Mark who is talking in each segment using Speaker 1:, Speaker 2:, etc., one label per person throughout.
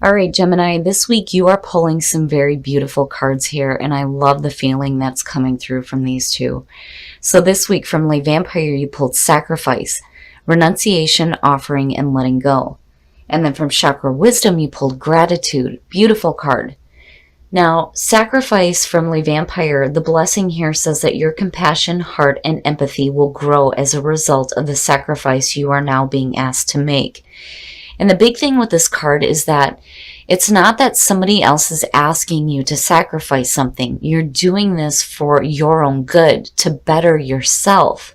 Speaker 1: All right, Gemini, this week you are pulling some very beautiful cards here, and I love the feeling that's coming through from these two. So this week from Le Vampire, you pulled Sacrifice, Renunciation, Offering, and Letting Go. And then from Chakra Wisdom, you pulled Gratitude. Beautiful card. Now, Sacrifice from Le Vampire, the blessing here says that your compassion, heart, and empathy will grow as a result of the sacrifice you are now being asked to make. And the big thing with this card is that it's not that somebody else is asking you to sacrifice something. You're doing this for your own good, to better yourself.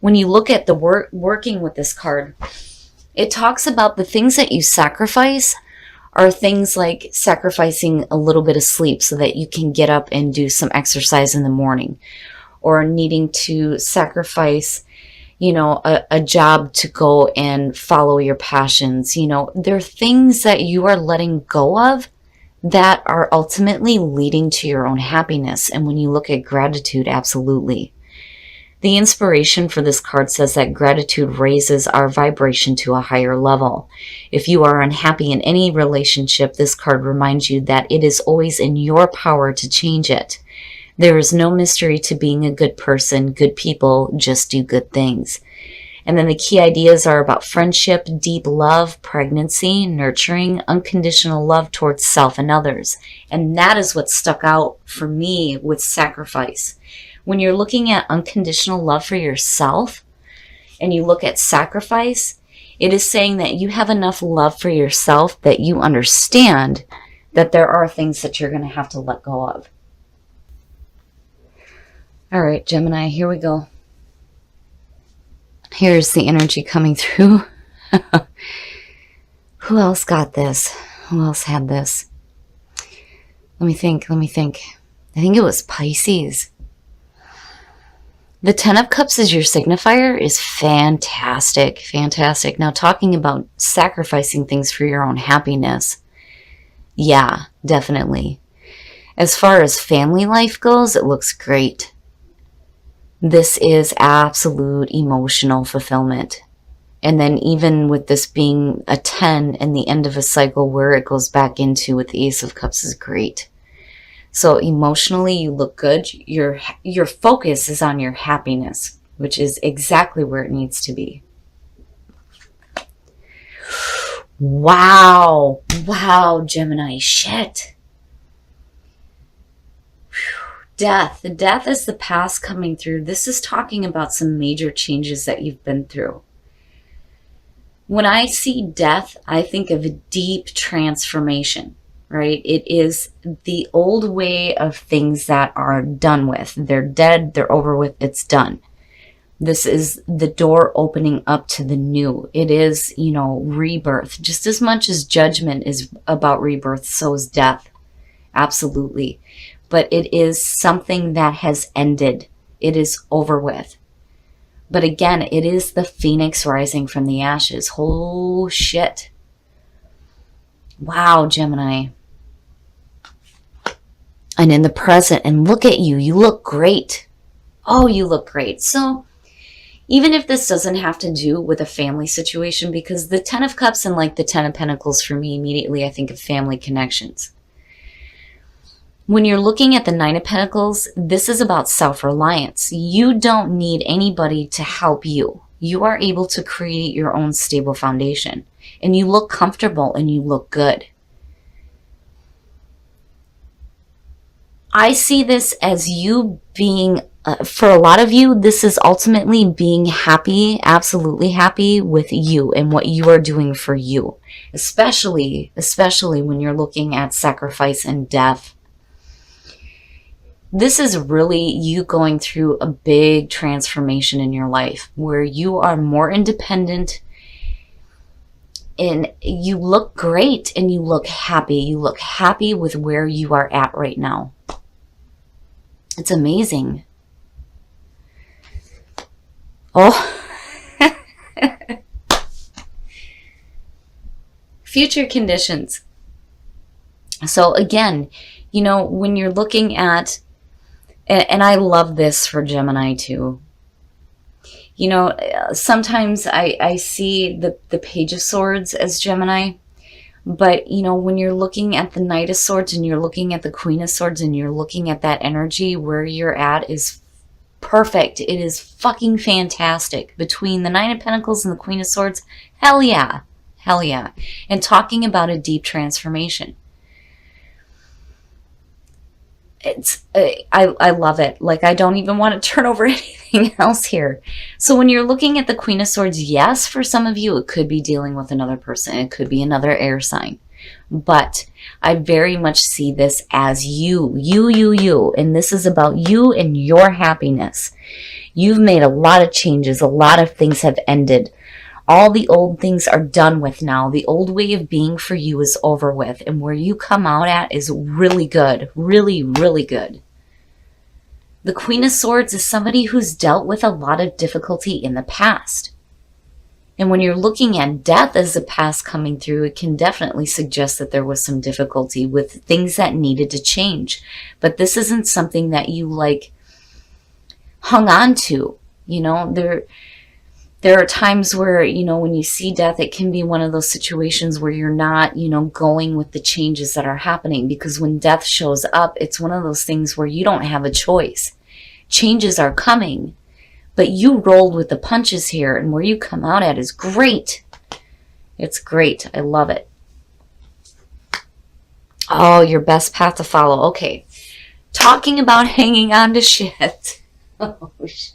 Speaker 1: When you look at the working with this card, it talks about the things that you sacrifice are things like sacrificing a little bit of sleep so that you can get up and do some exercise in the morning, or needing to sacrifice a job to go and follow your passions. There are things that you are letting go of that are ultimately leading to your own happiness. And when you look at gratitude, absolutely. The inspiration for this card says that gratitude raises our vibration to a higher level. If you are unhappy in any relationship, this card reminds you that it is always in your power to change it. There is no mystery to being a good person. Good people just do good things. And then the key ideas are about friendship, deep love, pregnancy, nurturing, unconditional love towards self and others. And that is what stuck out for me with Sacrifice. When you're looking at unconditional love for yourself and you look at Sacrifice, it is saying that you have enough love for yourself that you understand that there are things that you're going to have to let go of. All right, Gemini, here we go. Here's the energy coming through. Who else got this? Who else had this? Let me think. I think it was Pisces. The Ten of Cups as your signifier is fantastic. Fantastic. Now, talking about sacrificing things for your own happiness. Yeah, definitely. As far as family life goes, it looks great. This is absolute emotional fulfillment. And then even with this being a 10 and the end of a cycle, where it goes back into with the Ace of Cups is great. So emotionally, you look good. Your focus is on your happiness, which is exactly where it needs to be. Wow, Gemini, shit. Death. The death is the past coming through. This is talking about some major changes that you've been through. When I see death, I think of a deep transformation, right? It is the old way of things that are done with. They're dead, they're over with, it's done. This is the door opening up to the new. It is, rebirth. Just as much as judgment is about rebirth, so is death. Absolutely. But it is something that has ended. It is over with. But again, it is the phoenix rising from the ashes. Oh, shit. Wow, Gemini. And in the present, and look at you. You look great. Oh, you look great. So, even if this doesn't have to do with a family situation, because the Ten of Cups and like the Ten of Pentacles, for me, immediately I think of family connections. When you're looking at the Nine of Pentacles, this is about self-reliance. You don't need anybody to help you. You are able to create your own stable foundation. And you look comfortable and you look good. I see this as you being, for a lot of you, this is ultimately being happy, absolutely happy with you and what you are doing for you. Especially when you're looking at sacrifice and death. This is really you going through a big transformation in your life where you are more independent and you look great and you look happy. You look happy with where you are at right now. It's amazing. Oh. Future conditions. So again, when you're looking at, and I love this for Gemini too. Sometimes I see the Page of Swords as Gemini. But, you know, when you're looking at the Knight of Swords and you're looking at the Queen of Swords and you're looking at that energy, where you're at is perfect. It is fucking fantastic. Between the Nine of Pentacles and the Queen of Swords, hell yeah. Hell yeah. And talking about a deep transformation. I love it. Like, I don't even want to turn over anything else here. So when you're looking at the Queen of Swords, yes, for some of you, it could be dealing with another person. It could be another air sign. But I very much see this as you. And this is about you and your happiness. You've made a lot of changes. A lot of things have ended. All the old things are done with now. The old way of being for you is over with. And where you come out at is really good. Really, really good. The Queen of Swords is somebody who's dealt with a lot of difficulty in the past. And when you're looking at death as the past coming through, it can definitely suggest that there was some difficulty with things that needed to change. But this isn't something that you like hung on to. You know, there are times where, you know, when you see death, it can be one of those situations where you're not, you know, going with the changes that are happening. Because when death shows up, it's one of those things where you don't have a choice. Changes are coming, but you rolled with the punches here, and where you come out at is great. It's great. I love it. Oh, your best path to follow. Okay. Talking about hanging on to shit. Oh, shit.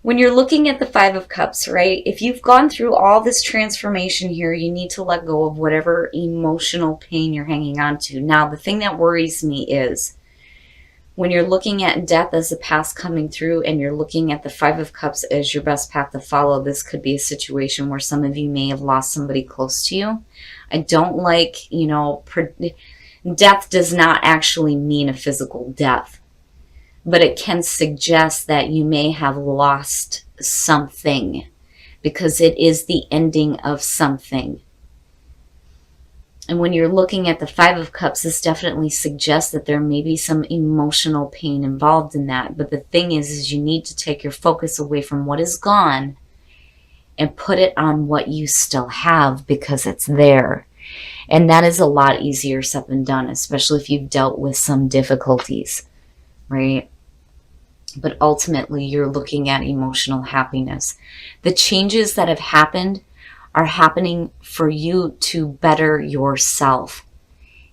Speaker 1: When you're looking at the Five of Cups, right? If you've gone through all this transformation here, you need to let go of whatever emotional pain you're hanging on to. Now, the thing that worries me is when you're looking at death as the past coming through and you're looking at the Five of Cups as your best path to follow, this could be a situation where some of you may have lost somebody close to you. I don't like, you know, death does not actually mean a physical death. But it can suggest that you may have lost something because it is the ending of something. And when you're looking at the Five of Cups, this definitely suggests that there may be some emotional pain involved in that. But the thing is you need to take your focus away from what is gone and put it on what you still have, because it's there. And that is a lot easier said than done, especially if you've dealt with some difficulties, right? But ultimately, you're looking at emotional happiness. The changes that have happened are happening for you to better yourself.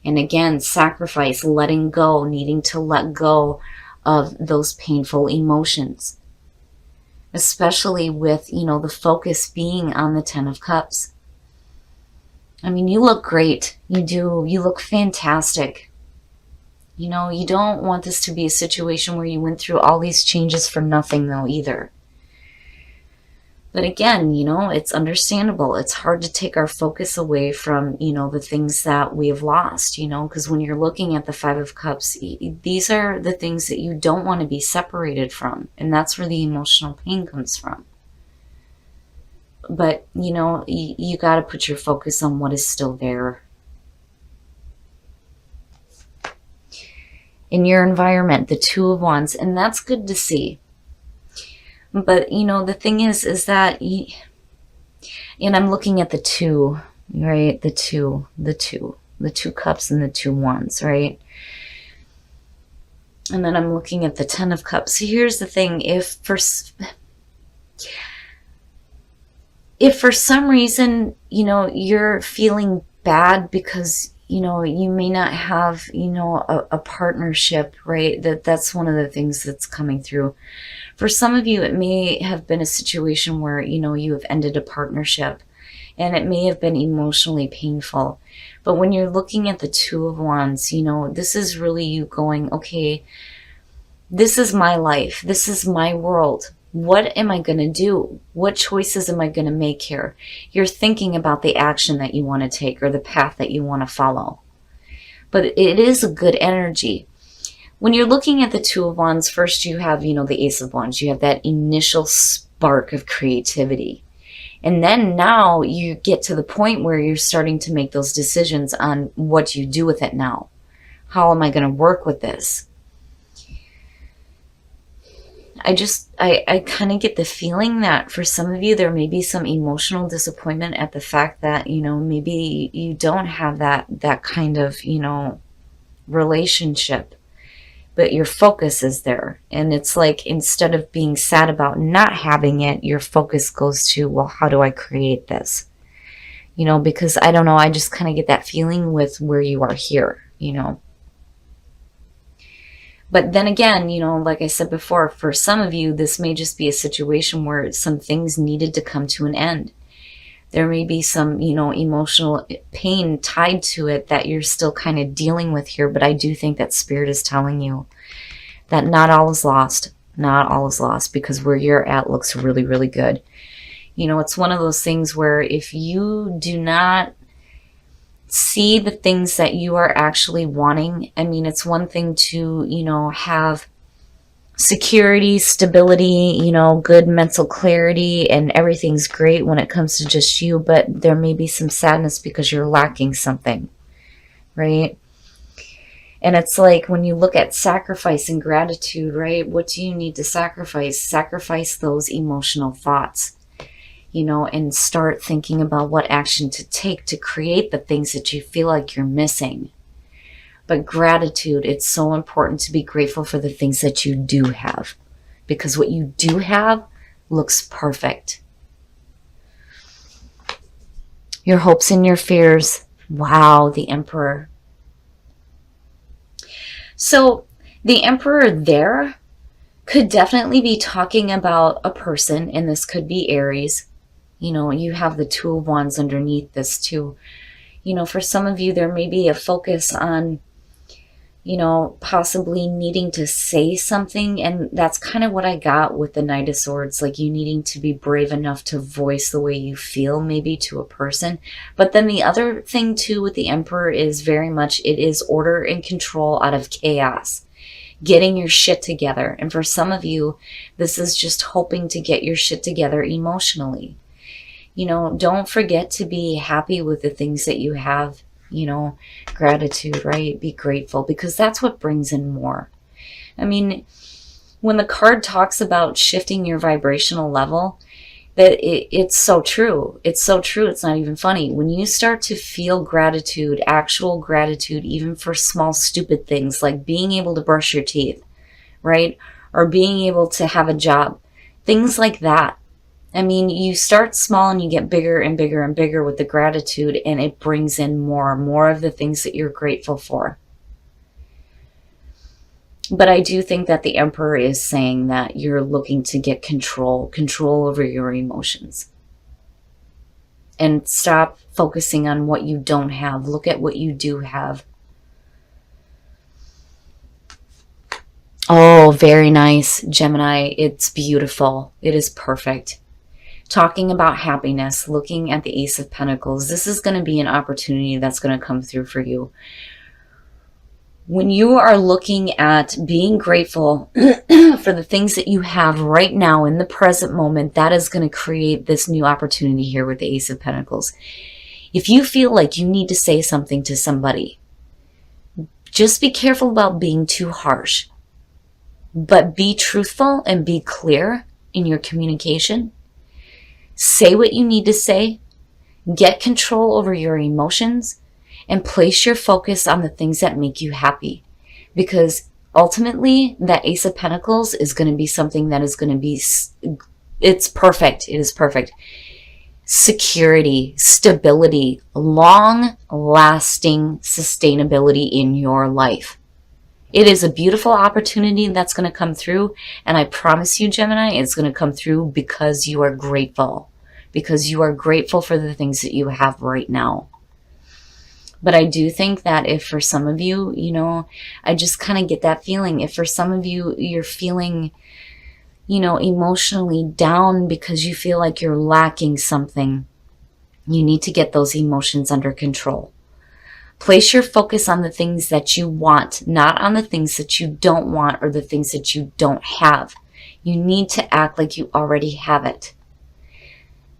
Speaker 1: And again, sacrifice, letting go, needing to let go of those painful emotions. Especially with, you know, the focus being on the Ten of Cups. I mean, you look great. You do. You look fantastic. You know, you don't want this to be a situation where you went through all these changes for nothing, though, either. But again, you know, it's understandable. It's hard to take our focus away from, you know, the things that we have lost, you know, because when you're looking at the Five of Cups, these are the things that you don't want to be separated from. And that's where the emotional pain comes from. But, you know, you got to put your focus on what is still there. In your environment, the Two of Wands, and that's good to see. But, you know, the thing is that, and I'm looking at the two, right? The two cups and the two wands, right? And then I'm looking at the Ten of Cups. So here's the thing. If for some reason, you know, you're feeling bad because, you know, you may not have, you know, a partnership, right? That's one of the things that's coming through. For some of you, it may have been a situation where, you know, you have ended a partnership and it may have been emotionally painful. But when you're looking at the Two of Wands, you know, this is really you going, okay, this is my life. This is my world. What am I going to do? What choices am I going to make here? You're thinking about the action that you want to take or the path that you want to follow. But it is a good energy. When you're looking at the Two of Wands, first you have, you know, the Ace of Wands. You have that initial spark of creativity. And then now you get to the point where you're starting to make those decisions on what you do with it now. How am I going to work with this? I kind of get the feeling that for some of you, there may be some emotional disappointment at the fact that, maybe you don't have that kind of, relationship, but your focus is there. And it's like, instead of being sad about not having it, your focus goes to, well, how do I create this? Because I don't know, I just kind of get that feeling with where you are here. But then again, like I said before, for some of you, this may just be a situation where some things needed to come to an end. There may be some, emotional pain tied to it that you're still kind of dealing with here. But I do think that Spirit is telling you that not all is lost. Not all is lost, because where you're at looks really, really good. It's one of those things where if you do not see the things that you are actually wanting, I mean, it's one thing to, have security, stability, good mental clarity, and everything's great when it comes to just you, but there may be some sadness because you're lacking something, right? And it's like when you look at sacrifice and gratitude, right? What do you need to sacrifice? Sacrifice those emotional thoughts, and start thinking about what action to take to create the things that you feel like you're missing. But gratitude, it's so important to be grateful for the things that you do have, because what you do have looks perfect. Your hopes and your fears. Wow, the Emperor. So the Emperor there could definitely be talking about a person, and this could be Aries. You have the Two of Wands underneath this too. For some of you, there may be a focus on, possibly needing to say something. And that's kind of what I got with the Knight of Swords, like you needing to be brave enough to voice the way you feel, maybe to a person. But then the other thing too with the Emperor is very much, it is order and control out of chaos. Getting your shit together. And for some of you, this is just hoping to get your shit together emotionally. Don't forget to be happy with the things that you have, gratitude, right? Be grateful, because that's what brings in more. I mean, when the card talks about shifting your vibrational level, it's so true. It's so true. It's not even funny. When you start to feel gratitude, actual gratitude, even for small, stupid things like being able to brush your teeth, right? Or being able to have a job, things like that. I mean, you start small and you get bigger and bigger and bigger with the gratitude, and it brings in more of the things that you're grateful for. But I do think that the Emperor is saying that you're looking to get control over your emotions. And stop focusing on what you don't have. Look at what you do have. Oh, very nice, Gemini. It's beautiful. It is perfect. Talking about happiness, looking at the Ace of Pentacles, this is going to be an opportunity that's going to come through for you. When you are looking at being grateful for the things that you have right now in the present moment, that is going to create this new opportunity here with the Ace of Pentacles. If you feel like you need to say something to somebody, just be careful about being too harsh, but be truthful and be clear in your communication. Say what you need to say, get control over your emotions, and place your focus on the things that make you happy. Because ultimately, that Ace of Pentacles is going to be something that is going to be, it's perfect. It is perfect. Security, stability, long-lasting sustainability in your life. It is a beautiful opportunity that's going to come through, and I promise you, Gemini, it's going to come through because you are grateful. Because you are grateful for the things that you have right now. But I do think that if for some of you, I just kind of get that feeling. If for some of you, you're feeling, emotionally down because you feel like you're lacking something, you need to get those emotions under control. Place your focus on the things that you want, not on the things that you don't want or the things that you don't have. You need to act like you already have it.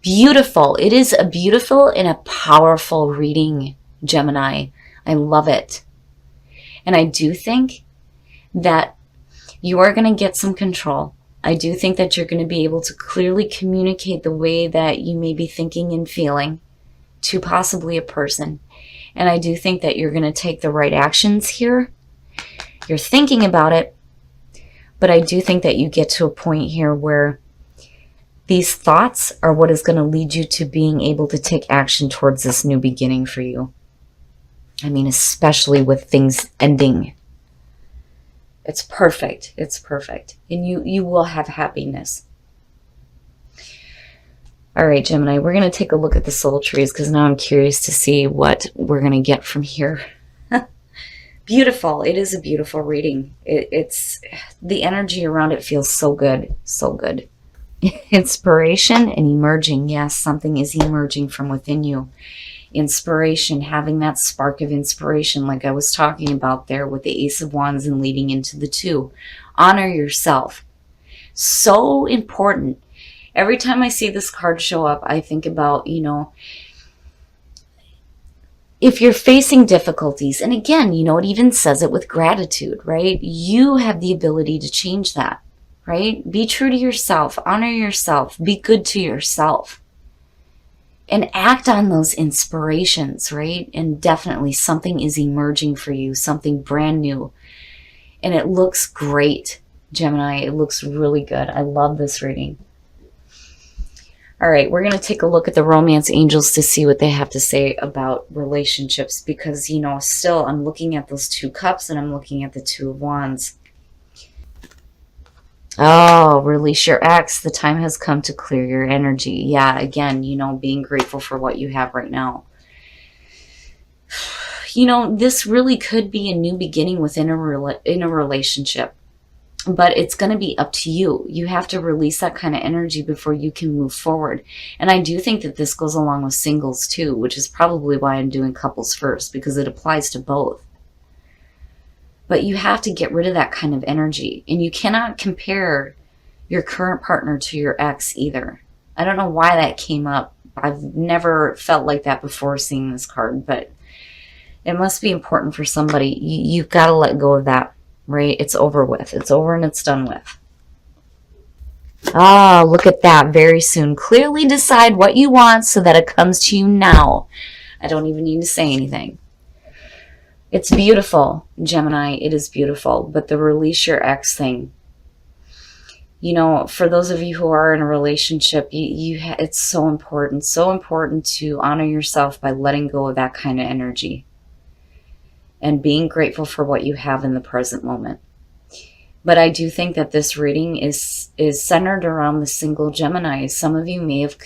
Speaker 1: Beautiful. It is a beautiful and a powerful reading, Gemini. I love it. And I do think that you are going to get some control. I do think that you're going to be able to clearly communicate the way that you may be thinking and feeling to possibly a person. And I do think that you're going to take the right actions here. You're thinking about it, but I do think that you get to a point here where these thoughts are what is going to lead you to being able to take action towards this new beginning for you. I mean, especially with things ending. It's perfect. It's perfect. And you will have happiness. All right, Gemini, we're going to take a look at the soul trees because now I'm curious to see what we're going to get from here. Beautiful. It is a beautiful reading. It's the energy around it feels so good. So good. Inspiration and emerging. Yes, something is emerging from within you. Inspiration, having that spark of inspiration like I was talking about there with the Ace of Wands and leading into the 2. Honor yourself. So important. Every time I see this card show up, I think about, if you're facing difficulties, and again, it even says it with gratitude, right? You have the ability to change that, right? Be true to yourself, honor yourself, be good to yourself, and act on those inspirations, right? And definitely something is emerging for you, something brand new. And it looks great, Gemini. It looks really good. I love this reading. All right, we're going to take a look at the romance angels to see what they have to say about relationships because, still I'm looking at those 2 cups and I'm looking at the 2 of wands. Oh, release your ex. The time has come to clear your energy. Yeah, again, being grateful for what you have right now. This really could be a new beginning within a relationship. But it's going to be up to you. You have to release that kind of energy before you can move forward. And I do think that this goes along with singles too, which is probably why I'm doing couples first, because it applies to both. But you have to get rid of that kind of energy. And you cannot compare your current partner to your ex either. I don't know why that came up. I've never felt like that before seeing this card, but it must be important for somebody. You've got to let go of that. Right? It's over with. It's over and it's done with. Ah, look at that. Very soon. Clearly decide what you want so that it comes to you now. I don't even need to say anything. It's beautiful, Gemini. It is beautiful. But the release your ex thing, for those of you who are in a relationship, it's so important to honor yourself by letting go of that kind of energy. And being grateful for what you have in the present moment. But I do think that this reading is centered around the single Gemini. Some of you may have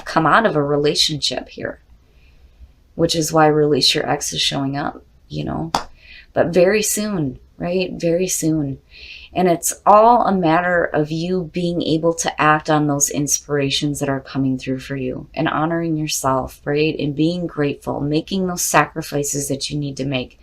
Speaker 1: come out of a relationship here, which is why release your ex is showing up, But very soon, right? Very soon. And it's all a matter of you being able to act on those inspirations that are coming through for you and honoring yourself, right? And being grateful, making those sacrifices that you need to make.